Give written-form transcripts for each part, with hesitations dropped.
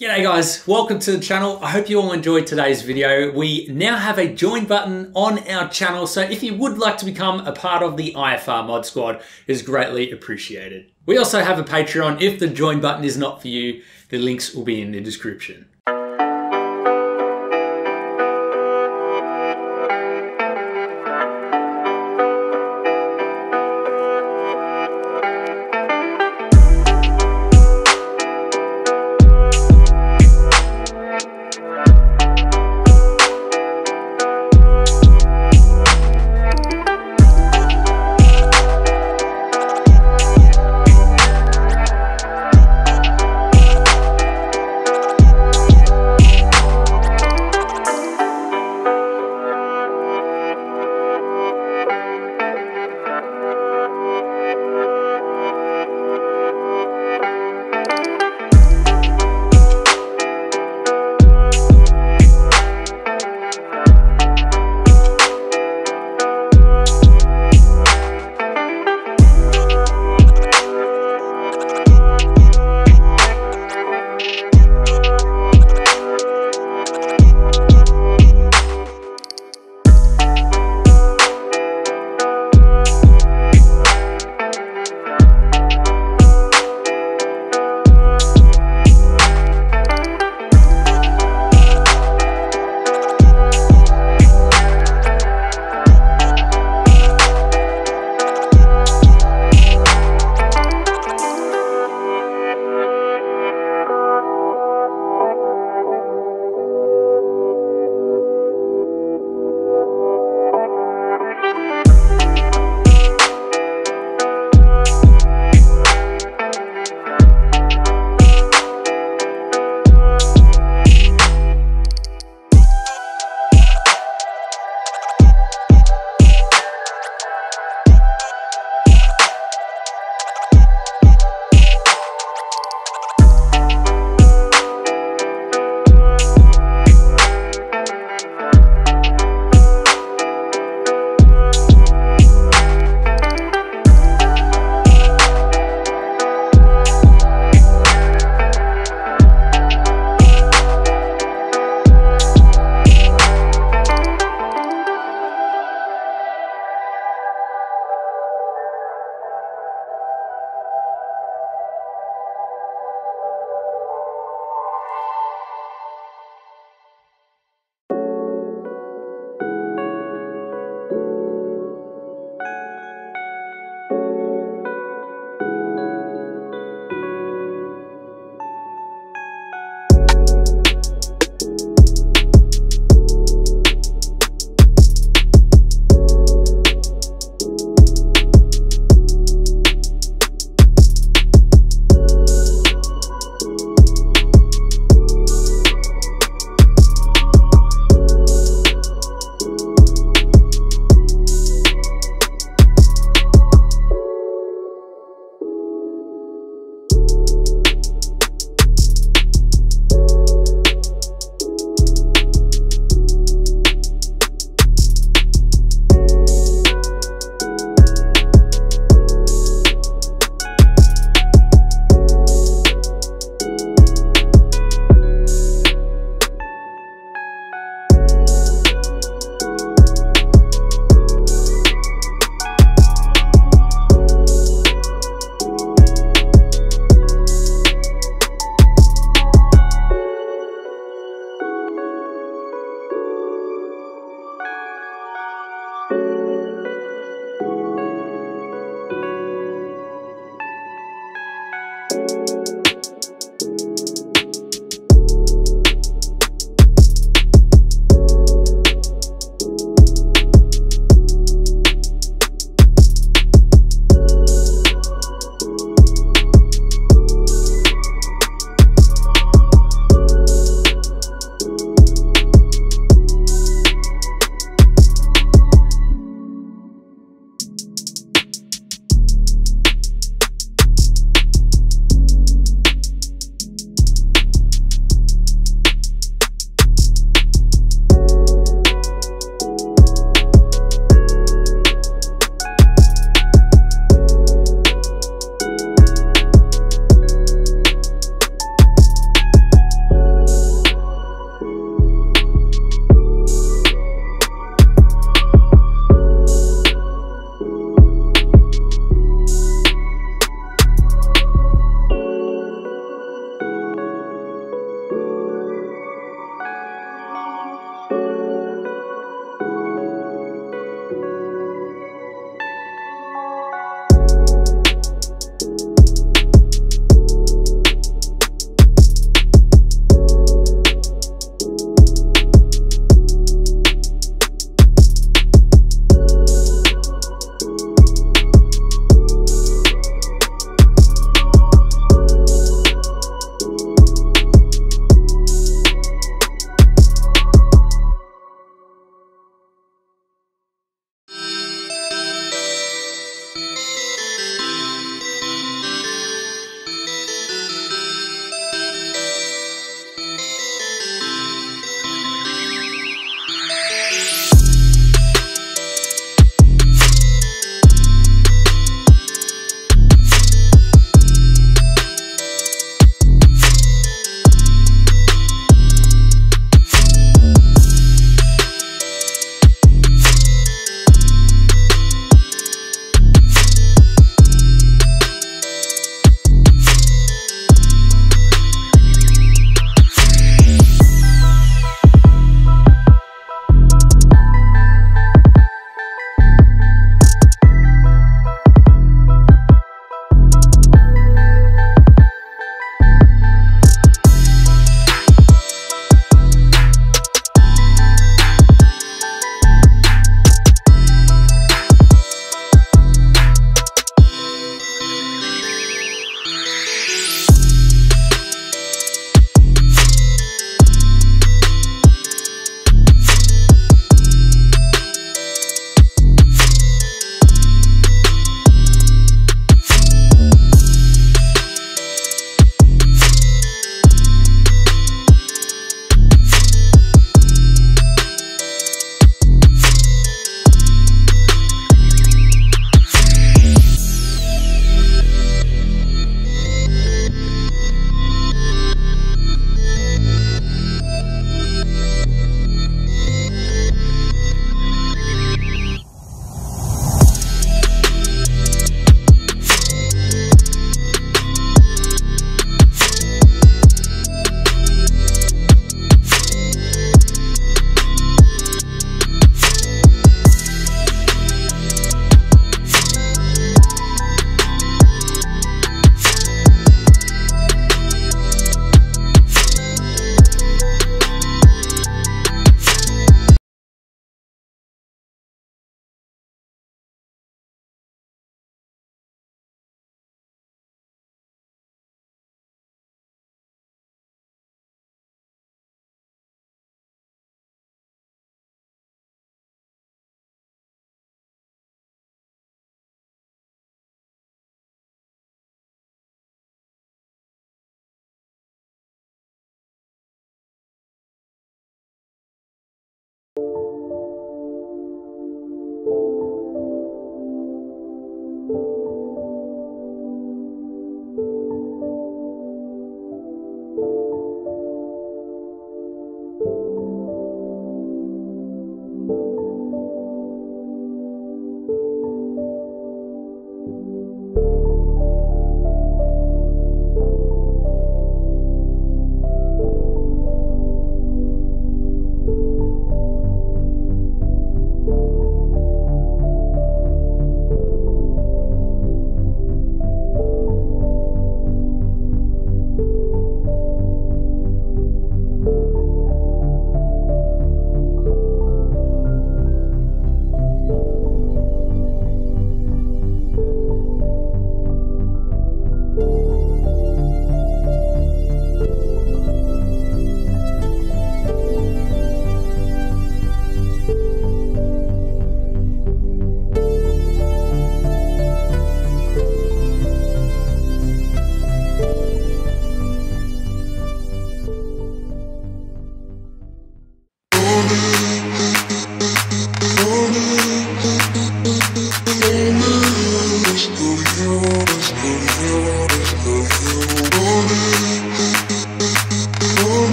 G'day guys, welcome to the channel. I hope you all enjoyed today's video. We now have a join button on our channel, so if you would like to become a part of the IFR mod squad, it is greatly appreciated. We also have a Patreon. If the join button is not for you, the links will be in the description.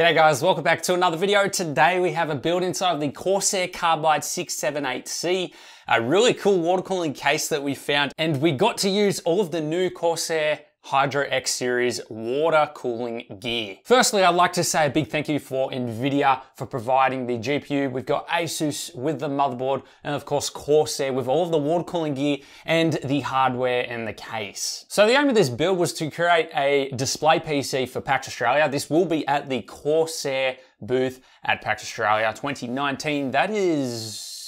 G'day guys, welcome back to another video. Today we have a build inside of the Corsair Carbide 678C, a really cool water cooling case that we found, and we got to use all of the new Corsair Hydro X series water cooling gear. Firstly, I'd like to say a big thank you for Nvidia for providing the GPU. We've got Asus with the motherboard, and of course Corsair with all of the water cooling gear and the hardware and the case. So the aim of this build was to create a display PC for PAX Australia. This will be at the Corsair booth at PAX Australia 2019. That is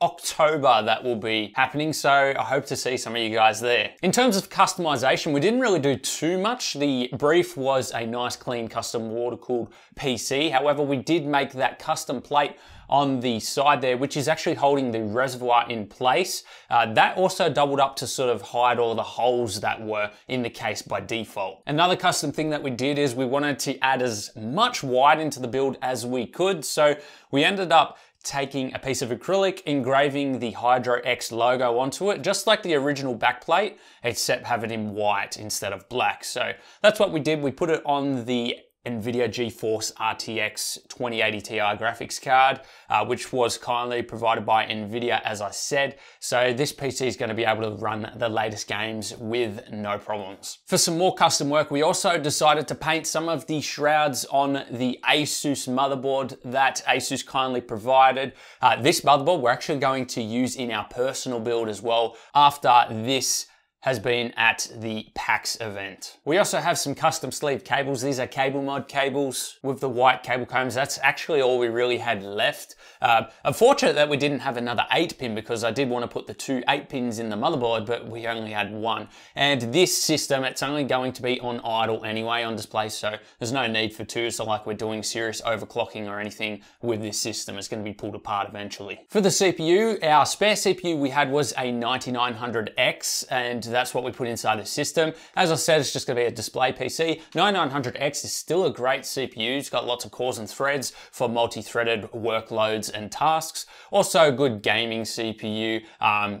October that will be happening, so I hope to see some of you guys there. In terms of customization, we didn't really do too much. The brief was a nice clean custom water-cooled PC. However, we did make that custom plate on the side there, which is actually holding the reservoir in place. That also doubled up to sort of hide all the holes that were in the case by default. Another custom thing that we did is we wanted to add as much white into the build as we could, so we ended up taking a piece of acrylic, engraving the Hydro X logo onto it, just like the original backplate, except have it in white instead of black. So that's what we did. We put it on the Nvidia GeForce RTX 2080 Ti graphics card, which was kindly provided by Nvidia, as I said. So this PC is going to be able to run the latest games with no problems. For some more custom work, we also decided to paint some of the shrouds on the Asus motherboard that Asus kindly provided. This motherboard we're actually going to use in our personal build as well after this has been at the PAX event. We also have some custom sleeve cables. These are cable mod cables with the white cable combs. That's actually all we really had left. Unfortunate that we didn't have another 8-pin because I did want to put the two 8-pins in the motherboard, but we only had one. And this system, it's only going to be on idle anyway on display, so there's no need for two. It's not like we're doing serious overclocking or anything with this system. It's going to be pulled apart eventually. For the CPU, our spare CPU we had was a 9900X, and that's what we put inside the system. As I said, it's just going to be a display PC. 9900X is still a great CPU. It's got lots of cores and threads for multi-threaded workloads and tasks. Also a good gaming CPU,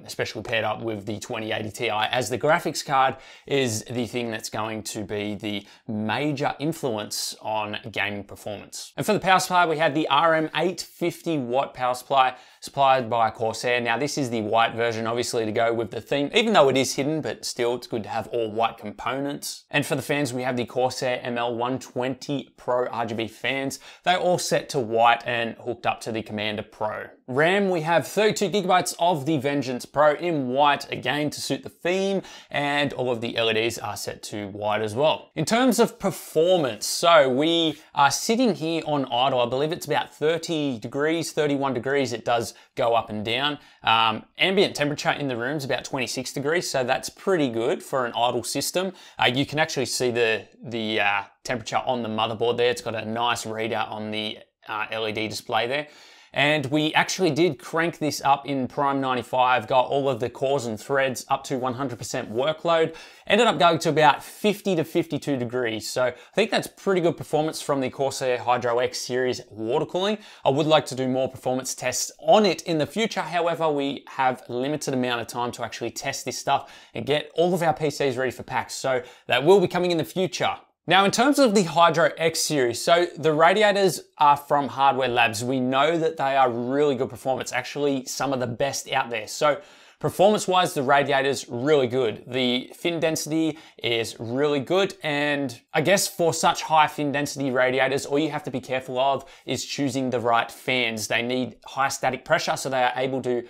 especially paired up with the 2080 Ti, as the graphics card is the thing that's going to be the major influence on gaming performance. And for the power supply, we had the RM 850 watt power supply supplied by Corsair. Now this is the white version, obviously, to go with the theme, even though it is hidden, but still it's good to have all white components. And for the fans, we have the Corsair ML120 Pro RGB fans. They're all set to white and hooked up to the Commander Pro. RAM, we have 32GB of the Vengeance Pro in white, again to suit the theme, and all of the LEDs are set to white as well. In terms of performance, so we are sitting here on idle. I believe it's about 30 degrees, 31 degrees. It does go up and down. Ambient temperature in the room is about 26 degrees, so that's pretty good for an idle system. You can actually see the temperature on the motherboard there. It's got a nice readout on the LED display there. And we actually did crank this up in Prime 95, got all of the cores and threads up to 100% workload, ended up going to about 50 to 52 degrees. So I think that's pretty good performance from the Corsair Hydro X series water cooling. I would like to do more performance tests on it in the future. However, we have limited amount of time to actually test this stuff and get all of our PCs ready for PAX. So that will be coming in the future. Now, in terms of the Hydro X series, so the radiators are from Hardware Labs. We know that they are really good performance, actually some of the best out there. So performance-wise, the radiator's really good. The fin density is really good, and I guess for such high fin density radiators, all you have to be careful of is choosing the right fans. They need high static pressure, so they are able to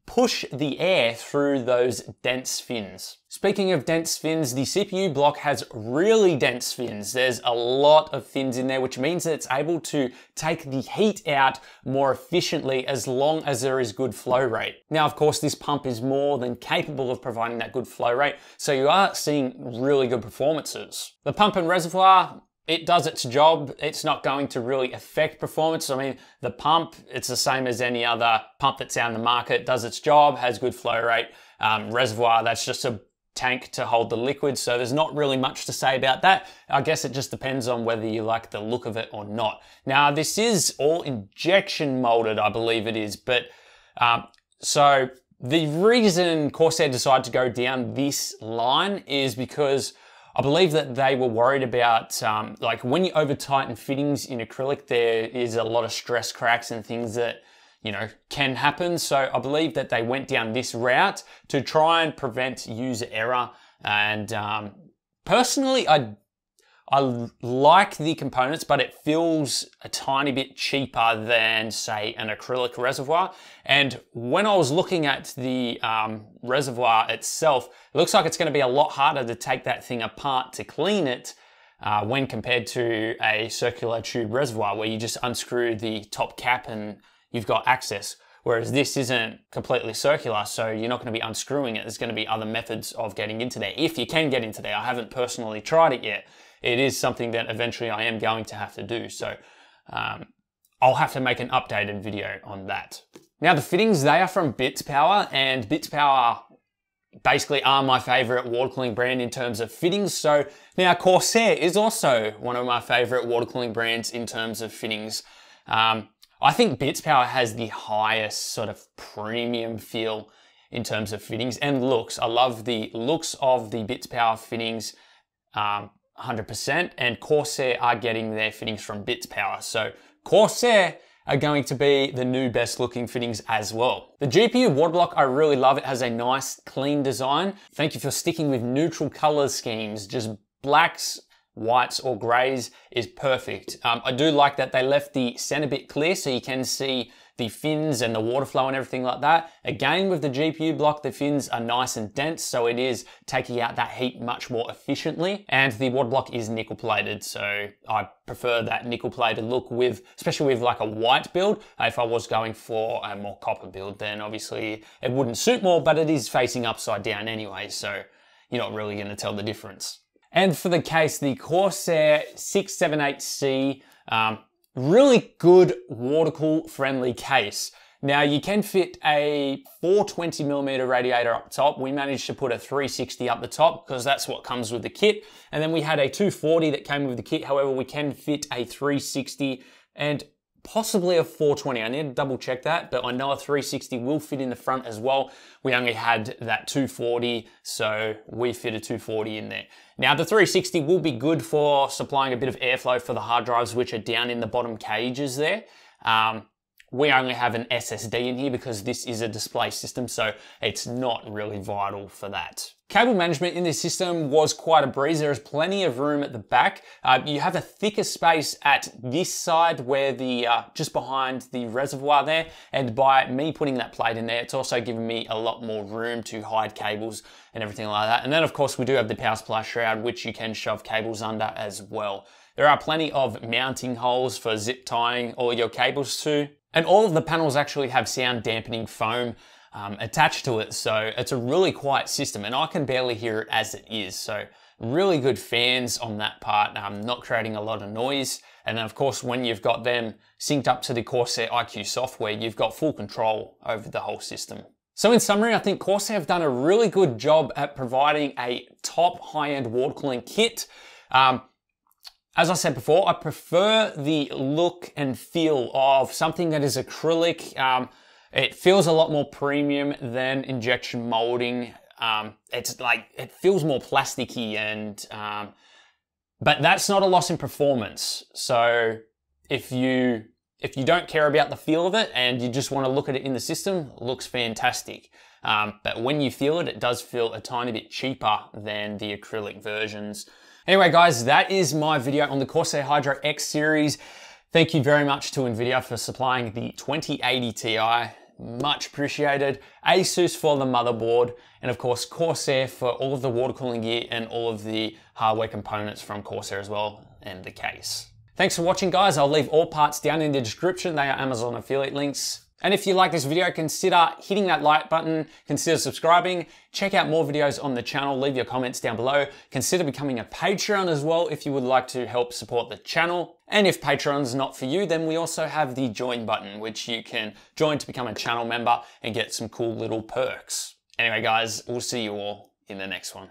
push the air through those dense fins. Speaking of dense fins, the CPU block has really dense fins. There's a lot of fins in there, which means that it's able to take the heat out more efficiently as long as there is good flow rate. Now, of course, this pump is more than capable of providing that good flow rate, so you are seeing really good performances. The pump and reservoir, it does its job. It's not going to really affect performance. I mean, the pump, it's the same as any other pump that's out in the market. It does its job, has good flow rate. Reservoir, that's just a tank to hold the liquid, so there's not really much to say about that. I guess it just depends on whether you like the look of it or not. Now, this is all injection molded, I believe it is, but so the reason Corsair decided to go down this line is because I believe that they were worried about, like when you over tighten fittings in acrylic, there is a lot of stress cracks and things that, you know, can happen. So I believe that they went down this route to try and prevent user error. And personally, I like the components, but it feels a tiny bit cheaper than, say, an acrylic reservoir. And when I was looking at the reservoir itself, it looks like it's going to be a lot harder to take that thing apart to clean it when compared to a circular tube reservoir where you just unscrew the top cap and you've got access. Whereas this isn't completely circular, so you're not going to be unscrewing it. There's going to be other methods of getting into there, if you can get into there. I haven't personally tried it yet. It is something that eventually I am going to have to do. So I'll have to make an updated video on that. Now the fittings, they are from BitsPower, and BitsPower basically are my favorite water cooling brand in terms of fittings. So now Corsair is also one of my favorite water cooling brands in terms of fittings. I think BitsPower has the highest sort of premium feel in terms of fittings and looks. I love the looks of the BitsPower fittings 100%, and Corsair are getting their fittings from BitsPower. So Corsair are going to be the new best looking fittings as well. The GPU water block, I really love. It has a nice clean design. Thank you for sticking with neutral color schemes. Just blacks, whites or grays is perfect. I do like that they left the center bit clear so you can see the fins and the water flow and everything like that. Again, with the GPU block, the fins are nice and dense, so it is taking out that heat much more efficiently. And the water block is nickel plated, so I prefer that nickel plated look with, especially with like a white build. If I was going for a more copper build, then obviously it wouldn't suit more, but it is facing upside down anyway, so you're not really gonna tell the difference. And for the case, the Corsair 678C, really good water cool friendly case. Now you can fit a 420mm radiator up top. We managed to put a 360 up the top because that's what comes with the kit. And then we had a 240 that came with the kit. However, we can fit a 360 and possibly a 420. I need to double check that, but I know a 360 will fit in the front as well. We only had that 240, so we fit a 240 in there. Now the 360 will be good for supplying a bit of airflow for the hard drives, which are down in the bottom cages there. We only have an SSD in here because this is a display system, so it's not really vital for that. Cable management in this system was quite a breeze. There is plenty of room at the back. You have a thicker space at this side where the, just behind the reservoir there. And by me putting that plate in there, it's also given me a lot more room to hide cables and everything like that. And then of course we do have the power supply shroud, which you can shove cables under as well. There are plenty of mounting holes for zip tying all your cables to. And all of the panels actually have sound dampening foam attached to it, so it's a really quiet system, and I can barely hear it as it is. So really good fans on that part, not creating a lot of noise. And then of course, when you've got them synced up to the Corsair iQ software, you've got full control over the whole system. So in summary, I think Corsair have done a really good job at providing a top high-end water cooling kit. As I said before, I prefer the look and feel of something that is acrylic. It feels a lot more premium than injection molding. It's like, it feels more plasticky, and but that's not a loss in performance. So if you don't care about the feel of it and you just want to look at it in the system, it looks fantastic. But when you feel it, it does feel a tiny bit cheaper than the acrylic versions. Anyway guys, that is my video on the Corsair Hydro X series. Thank you very much to Nvidia for supplying the 2080 Ti. Much appreciated. Asus for the motherboard, and of course Corsair for all of the water cooling gear and all of the hardware components from Corsair as well, and the case. Thanks for watching guys. I'll leave all parts down in the description. They are Amazon affiliate links. And if you like this video, consider hitting that like button, consider subscribing, check out more videos on the channel, leave your comments down below, consider becoming a Patreon as well if you would like to help support the channel. And if Patreon's not for you, then we also have the join button, which you can join to become a channel member and get some cool little perks. Anyway guys, we'll see you all in the next one.